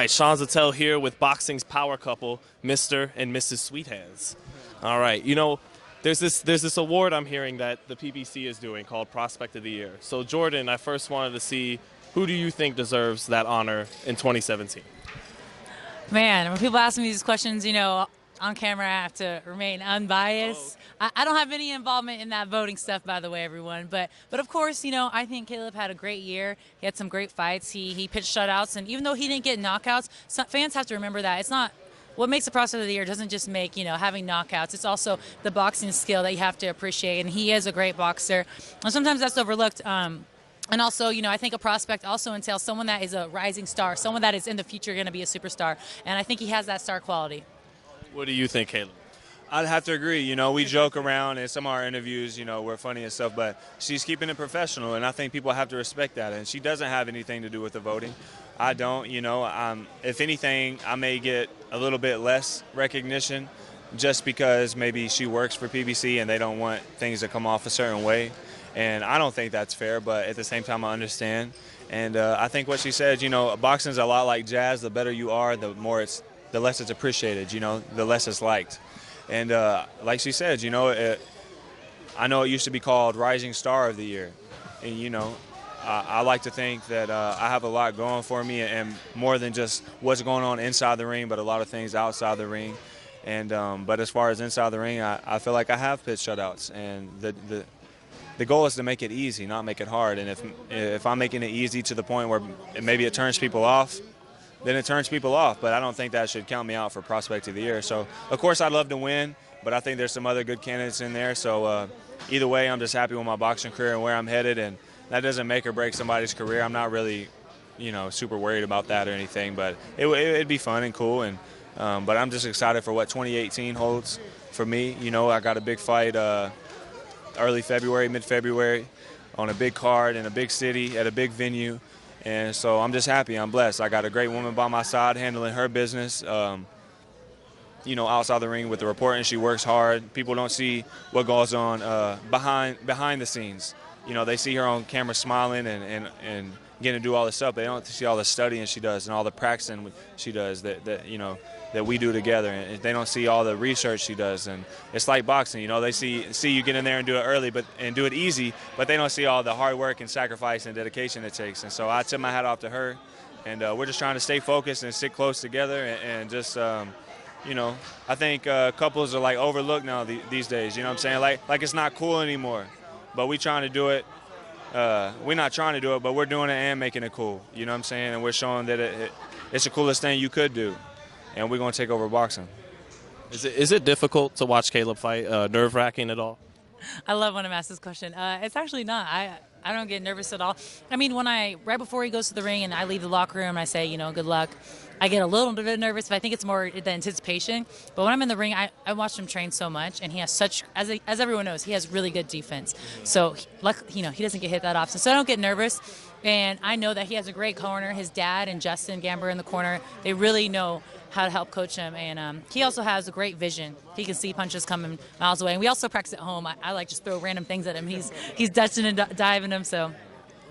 right, Sean Zittel here with boxing's power couple, Mr. and Mrs. Sweethands. All right, there's this award I'm hearing that the PBC is doing called Prospect of the Year. So Jordan, I first wanted to see, who do you think deserves that honor in 2017? Man, when people ask me these questions, on camera, I have to remain unbiased. I don't have any involvement in that voting stuff, by the way, everyone. But of course, I think Caleb had a great year. He had some great fights. He pitched shutouts, and even though he didn't get knockouts, fans have to remember that it's not. What makes the Prospect of the Year doesn't just make, having knockouts. It's also the boxing skill that you have to appreciate, and he is a great boxer. And sometimes that's overlooked. And also, I think a prospect also entails someone that is a rising star, someone that is in the future going to be a superstar. And I think he has that star quality. What do you think, Caleb? I'd have to agree. We joke around in some of our interviews, we're funny and stuff, but she's keeping it professional, and I think people have to respect that. And she doesn't have anything to do with the voting. I don't, if anything, I may get a little bit less recognition just because maybe she works for PBC and they don't want things to come off a certain way. And I don't think that's fair, but at the same time, I understand. And I think what she said, boxing's a lot like jazz. The better you are, the less it's appreciated, the less it's liked. And like she said, I know it used to be called Rising Star of the Year. And, I like to think that I have a lot going for me, and more than just what's going on inside the ring, but a lot of things outside the ring. And but as far as inside the ring, I feel like I have pitched shutouts. And the goal is to make it easy, not make it hard. And if I'm making it easy to the point where maybe it turns people off, then it turns people off. But I don't think that should count me out for Prospect of the Year. So, of course, I'd love to win, but I think there's some other good candidates in there. So either way, I'm just happy with my boxing career and where I'm headed. And that doesn't make or break somebody's career. I'm not really, super worried about that or anything. But it'd be fun and cool. And but I'm just excited for what 2018 holds for me. I got a big fight early February, mid-February, on a big card in a big city at a big venue. And so I'm just happy. I'm blessed. I got a great woman by my side handling her business, outside the ring with the reporting. She works hard. People don't see what goes on behind the scenes. They see her on camera smiling and getting to do all this stuff. They don't see all the studying she does and all the practicing she does that we do together. And they don't see all the research she does. And it's like boxing, they see you get in there and do it early and do it easy, but they don't see all the hard work and sacrifice and dedication it takes. And so I tip my hat off to her. And we're just trying to stay focused and sit close together and just, I think couples are like overlooked now these days. You know what I'm saying? Like it's not cool anymore. But we're trying to do it. We're not trying to do it, but we're doing it and making it cool. You know what I'm saying? And we're showing that it's the coolest thing you could do. And we're going to take over boxing. Is it difficult to watch Caleb fight? Nerve-wracking at all? I love when I'm asked this question. It's actually not. I don't get nervous at all. I mean, right before he goes to the ring and I leave the locker room and I say, good luck, I get a little bit nervous, but I think it's more the anticipation. But when I'm in the ring, I watched him train so much, and he has as everyone knows, he has really good defense. So, he doesn't get hit that often. So I don't get nervous, and I know that he has a great corner. His dad and Justin Gamber in the corner, they really know how to help coach him, and he also has a great vision. He can see punches coming miles away. And we also practice at home. I like just throw random things at him. He's dutching and diving them, so.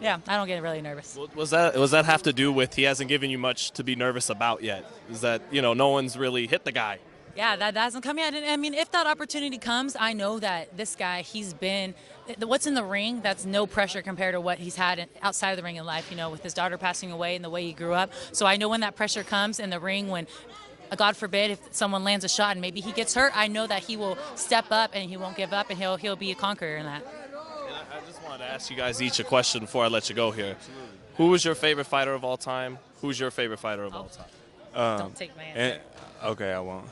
Yeah, I don't get really nervous. Was that have to do with he hasn't given you much to be nervous about yet? Is that, no one's really hit the guy? Yeah, that hasn't come yet. I mean, if that opportunity comes, I know that this guy, what's in the ring, that's no pressure compared to what he's had outside of the ring in life, with his daughter passing away and the way he grew up. So I know when that pressure comes in the ring, when, God forbid, if someone lands a shot and maybe he gets hurt, I know that he will step up and he won't give up, and he'll be a conqueror in that. I just wanted to ask you guys each a question before I let you go here. Who is your favorite fighter of all time? Who's your favorite fighter of all time? Don't take my answer. Okay, I won't.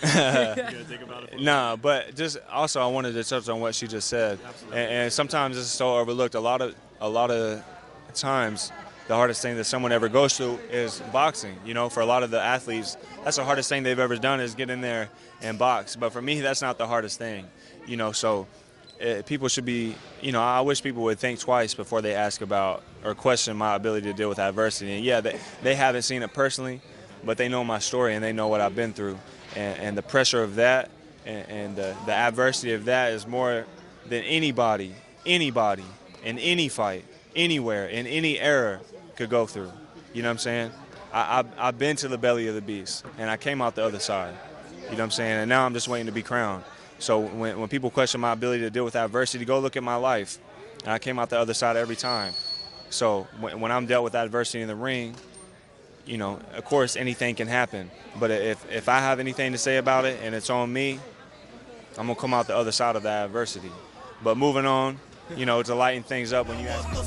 You gonna think about it? Nah, but just also I wanted to touch on what she just said. And sometimes it's so overlooked. A lot of times the hardest thing that someone ever goes through is boxing. For a lot of the athletes, that's the hardest thing they've ever done is get in there and box. But for me, that's not the hardest thing. So people should be, I wish people would think twice before they ask about or question my ability to deal with adversity. And yeah, they haven't seen it personally, but they know my story and they know what I've been through. And the pressure of that and the adversity of that is more than anybody in any fight, anywhere, in any era could go through. You know what I'm saying? I've been to the belly of the beast, and I came out the other side. You know what I'm saying? And now I'm just waiting to be crowned. So when people question my ability to deal with adversity, go look at my life. And I came out the other side every time. So when I'm dealt with adversity in the ring, you know, of course anything can happen. But if I have anything to say about it and it's on me, I'm going to come out the other side of that adversity. But moving on, you know, to lighten things up when you ask me.